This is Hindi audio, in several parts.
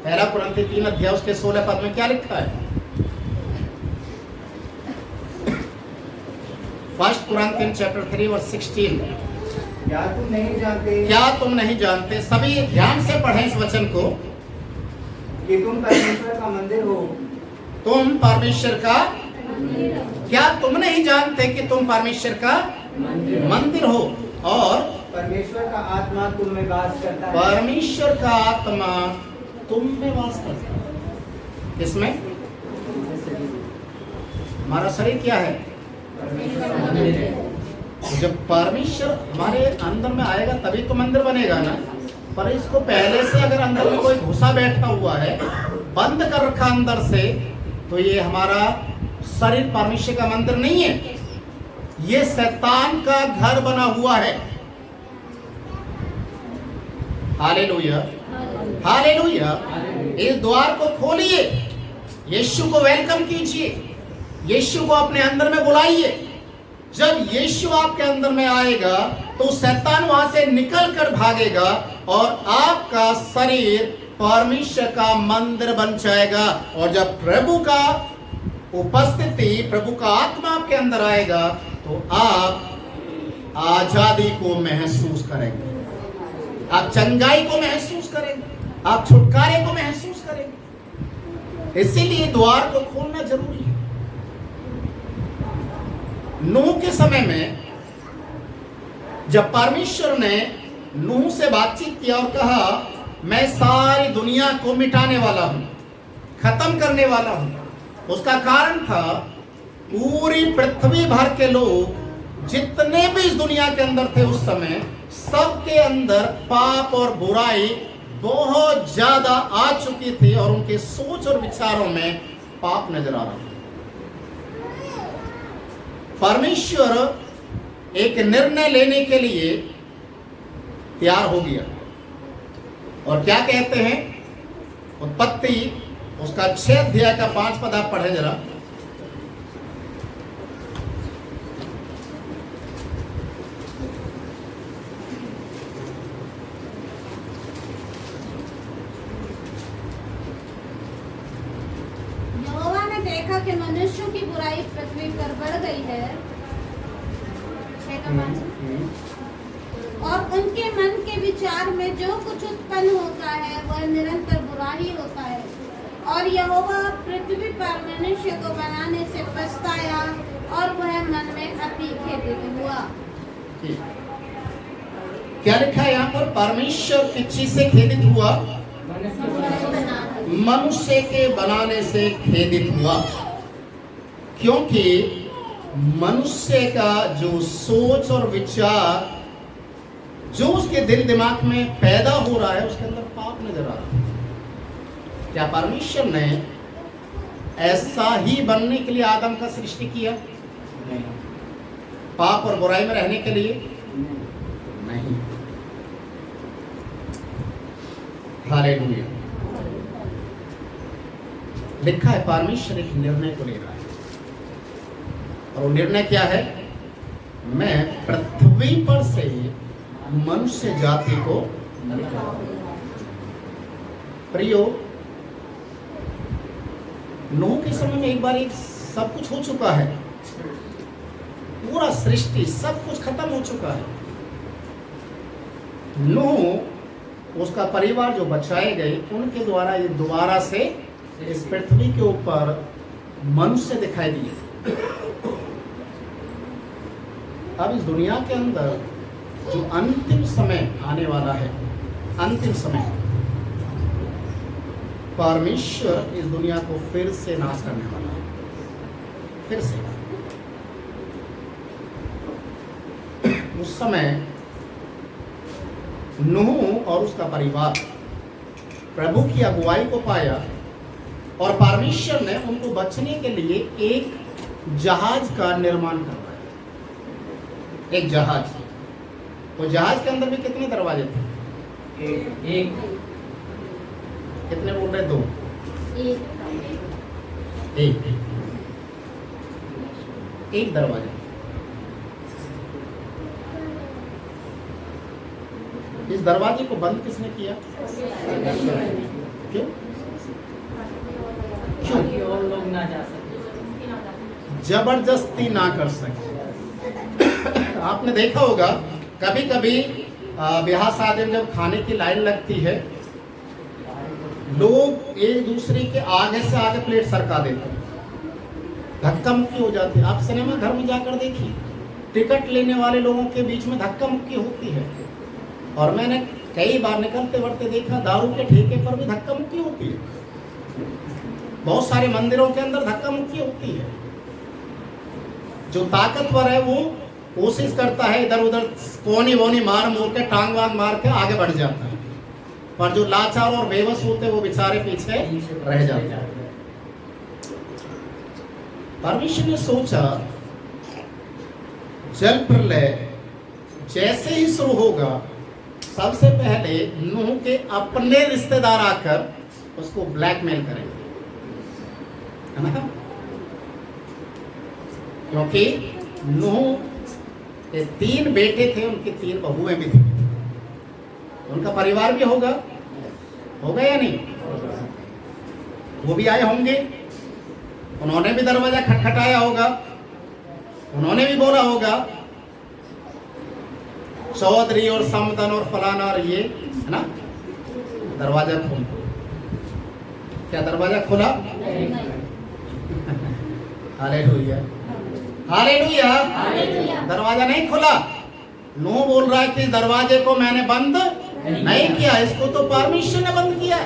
पहला कुरिन्थी 3 अध्याय उसके 16 पद में क्या लिखा है? First Corinthians chapter 3 verse 16। क्या तुम नहीं जानते? क्या तुम नहीं जानते? सभी ध्यान से पढ़ें इस वचन को कि तुम परमेश्वर का मंदिर हो। तुम परमेश्वर का, क्या तुम नहीं जानते कि तुम परमेश्वर का मंदिर हो और परमेश्वर का आत्मा तुम में वास करता है। परमेश्वर का आत्मा तुम में वास करता है। किसमें? हमारा शरीर क्या है? जब परमेश्वर हमारे अंदर में आएगा तभी तो मंदिर बनेगा ना। पर इसको पहले से अगर अंदर में कोई घुसा बैठा हुआ है, बंद कर रखा अंदर से, तो ये हमारा शरीर परमेश्वर का मंदिर नहीं है, ये शैतान का घर बना हुआ है। Hallelujah, hallelujah. इस द्वार को खोलिए, यीशु को वेलकम कीजिए, यीशु को अपने अंदर में बुलाइए। जब यीशु आपके अंदर में आएगा तो शैतान वहां से निकल कर भागेगा और आपका शरीर परमेश्वर का मंदिर बन जाएगा। और जब प्रभु का उपस्थिति, प्रभु का आत्मा आपके अंदर आएगा तो आप आजादी को महसूस करेंगे, आप चंगाई को महसूस करेंगे, आप छुटकारे को महसूस करेंगे। इसीलिए द्वार को खोलना जरूरी है। नूह के समय में जब परमेश्वर ने नूह से बातचीत किया और कहा मैं सारी दुनिया को मिटाने वाला हूं, खत्म करने वाला हूं, उसका कारण था पूरी पृथ्वी भर के लोग जितने भी इस दुनिया के अंदर थे उस समय, सबके अंदर पाप और बुराई बहुत ज्यादा आ चुकी थी और उनके सोच और विचारों में पाप नजर आ रहा था। परमेश्वर एक निर्णय लेने के लिए तैयार हो गया और क्या कहते हैं? उत्पत्ति उसका 6 अध्याय का 5 पद आप पढ़े जरा। यहोवा ने देखा कि मनुष्यों की बुराई पृथ्वी पर बढ़ गई है और उनके मन के विचार में जो कुछ उत्पन्न होता है वह निरंतर बुरा ही होता है। और यहोवा पृथ्वी पर मनुष्य को बनाने से पछताया और वह मन में अति खेदित हुआ। क्या लिखा है यहाँ पर? परमेश्वर किस चीज से खेदित हुआ? मनुष्य के बनाने से खेदित हुआ, क्योंकि मनुष्य का जो सोच और विचार जो उसके दिल दिमाग में पैदा हो रहा है उसके अंदर पाप नजर आ रहा है। क्या परमेश्वर ने ऐसा ही बनने के लिए आदम का सृष्टि किया? नहीं। पाप और बुराई में रहने के लिए? नहीं। हालेलुया। लिखा है परमेश्वर एक निर्णय को ले रहा है और वो निर्णय क्या है? मैं पृथ्वी पर से मनुष्य जाति को प्रियो, नूह के समय में एक बार एक सब कुछ हो चुका है, पूरा सृष्टि सब कुछ खत्म हो चुका है। नूह उसका परिवार जो बचाए गए उनके द्वारा ये दोबारा से इस पृथ्वी के ऊपर मनुष्य दिखाई दिए। अब इस दुनिया के अंदर जो अंतिम समय आने वाला है, अंतिम समय, परमेश्वर इस दुनिया को फिर से नाश करने वाला है, फिर से। उस समय नूह और उसका परिवार प्रभु की अगुवाई को पाया और परमेश्वर ने उनको बचने के लिए एक जहाज का निर्माण करवाया। एक जहाज, वो जहाज के अंदर भी कितने दरवाजे थे? एक। कितने बोल रहे? 2। एक दरवाजा। इस दरवाजे को बंद किसने किया? क्यों? ना जा सके, जबरदस्ती ना कर सके। आपने देखा होगा कभी कभी ब्याह शादी में जब खाने की लाइन लगती है, लोग एक दूसरे के आगे से आगे प्लेट सरका देते हैं, धक्का मुक्की हो जाती है। आप सिनेमा घर में जाकर देखिए, टिकट लेने वाले लोगों के बीच में धक्का मुक्की होती है। और मैंने कई बार निकलते बढ़ते देखा, दारू के ठेके पर भी धक्का मुक्की होती है, बहुत सारे मंदिरों के अंदर धक्का मुक्की होती है। जो ताकतवर है वो कोशिश करता है इधर उधर कोनी वोनी मार मोड़ के टांग वांग मार के आगे बढ़ जाता है, पर जो लाचार और बेबस होते हैं वो बेचारे पीछे रह जाते हैं। परमेश्वर ने सोचा जल प्रलय जैसे ही शुरू होगा, सबसे पहले नूह के अपने रिश्तेदार आकर उसको ब्लैकमेल करेंगे, है ना? क्योंकि नूह के 3 बेटे थे, उनकी 3 बहुएं भी थी, उनका परिवार भी होगा या नहीं? वो भी आए होंगे, उन्होंने भी दरवाजा खटखटाया होगा, उन्होंने भी बोला होगा चौधरी और समदन और फलाना और ये, है ना? दरवाजा खोल, क्या दरवाजा खोला? Hallelujah, hallelujah. दरवाजा नहीं खोला। नूह बोल रहा है कि दरवाजे को मैंने बंद नहीं किया, इसको तो परमेश्वर ने बंद किया।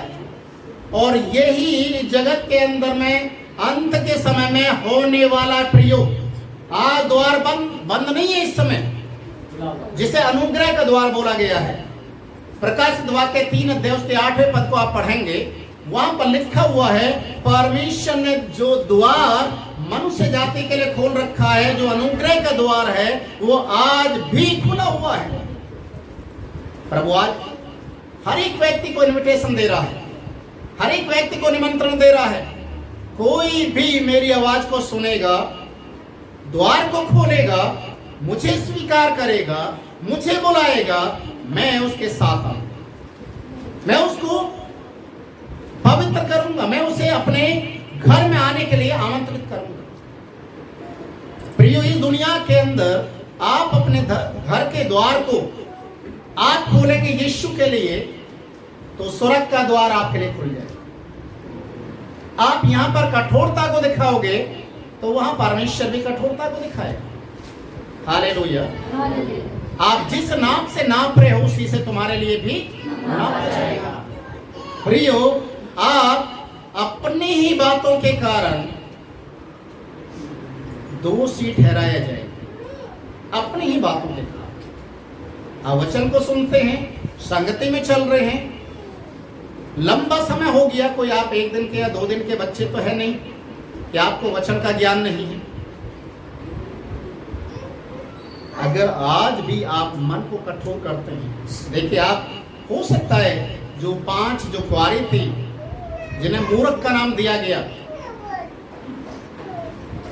और यही जगत के अंदर में अंत के समय में होने वाला प्रयोग। आज द्वार बंद नहीं है इस समय, जिसे अनुग्रह का द्वार बोला गया है। प्रकाश द्वार के 3 अध्याय उसके 8वें पद को आप पढ़ेंगे, वहां पर लिखा हुआ है परमेश्वर ने जो द्वार मनुष्य जाति के लिए खोल रखा है, जो अनुग्रह का द्वार है, वो आज भी खुला हुआ है। प्रभु आज हर एक व्यक्ति को इनविटेशन दे रहा है, हर एक व्यक्ति को निमंत्रण दे रहा है। कोई भी मेरी आवाज को सुनेगा, द्वार को खोलेगा, मुझे स्वीकार करेगा, मुझे बुलाएगा, मैं उसके साथ आऊंगा, मैं उसको पवित्र करूंगा, मैं उसे अपने घर में आने के लिए आमंत्रित करूंगा। प्रियो, इस दुनिया के अंदर आप अपने घर के द्वार को आप खोलेंगे यीशु के लिए, तो स्वर्ग का द्वार आपके लिए खुल जाएगा। आप यहां पर कठोरता को दिखाओगे तो वहां परमेश्वर भी कठोरता को दिखाएगा। हालेलुया। आप जिस नाप से नाप रहे हो उसी से तुम्हारे लिए भी नापा जाएगा। प्रियो, आप अपनी ही बातों के कारण दोषी ठहराया जाएगा, अपनी ही बातों के कारण। आप वचन को सुनते हैं, संगति में चल रहे हैं, लंबा समय हो गया, कोई आप 1 दिन के या 2 दिन के बच्चे तो है नहीं कि आपको वचन का ज्ञान नहीं है। अगर आज भी आप मन को कठोर करते हैं, देखिए, आप हो सकता है जो 5 जो कुंवारी थी जिन्हें मूर्ख का नाम दिया गया,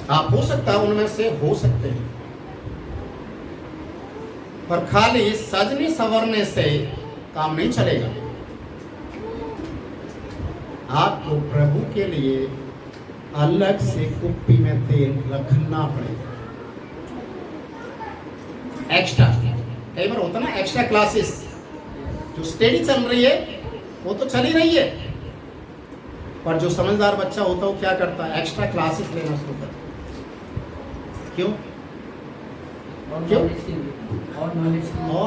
आप हो सकता है उनमें से हो सकते हैं, पर खाली सजने संवरने से काम नहीं चलेगा। आपको प्रभु के लिए अलग से कुप्पी में तेल रखना पड़ेगा। एक्स्ट्रा, कई बार होता ना एक्स्ट्रा क्लासेस, जो स्टडी चल रही है वो तो चल ही रही है, पर जो समझदार बच्चा होता है वो क्या करता है? एक्स्ट्रा क्लासेस लेना शुरू करता है। क्यों? और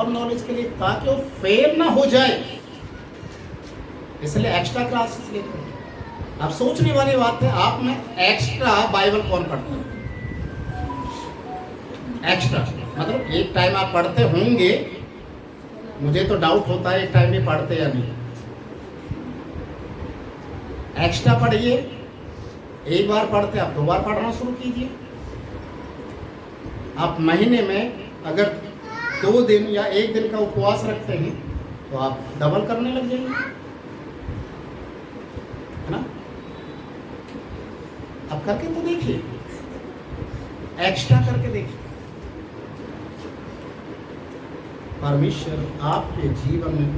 नॉलेज के लिए, ताकि वो फेल ना हो जाए, इसलिए एक्स्ट्रा क्लासेस लेते हैं। अब सोचने वाली बात है, आप में एक्स्ट्रा बाइबल कौन पढ़ता है? एक्स्ट्रा मतलब एक टाइम आप पढ़ते होंगे, मुझे तो डाउट होता है एक टाइम भी पढ़ते या नहीं। एक्स्ट्रा पढ़िए, एक बार पढ़ते आप 2 बार पढ़ना शुरू कीजिए। आप महीने में अगर 2 दिन या 1 दिन का उपवास रखते हैं तो आप डबल करने लग जाएंगे, है ना? आप करके तो देखिए, एक्स्ट्रा करके देखिए। परमेश्वर आपके जीवन में